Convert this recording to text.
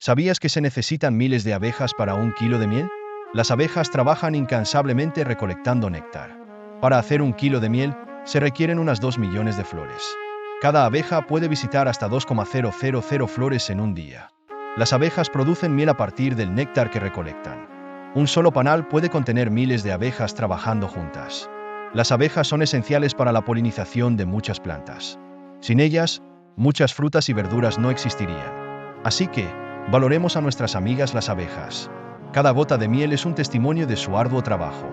¿Sabías que se necesitan miles de abejas para 1 kilo de miel? Las abejas trabajan incansablemente recolectando néctar. Para hacer 1 kilo de miel, se requieren unas 2 millones de flores. Cada abeja puede visitar hasta 2,000 flores en un día. Las abejas producen miel a partir del néctar que recolectan. Un solo panal puede contener miles de abejas trabajando juntas. Las abejas son esenciales para la polinización de muchas plantas. Sin ellas, muchas frutas y verduras no existirían. Así que, valoremos a nuestras amigas las abejas. Cada gota de miel es un testimonio de su arduo trabajo.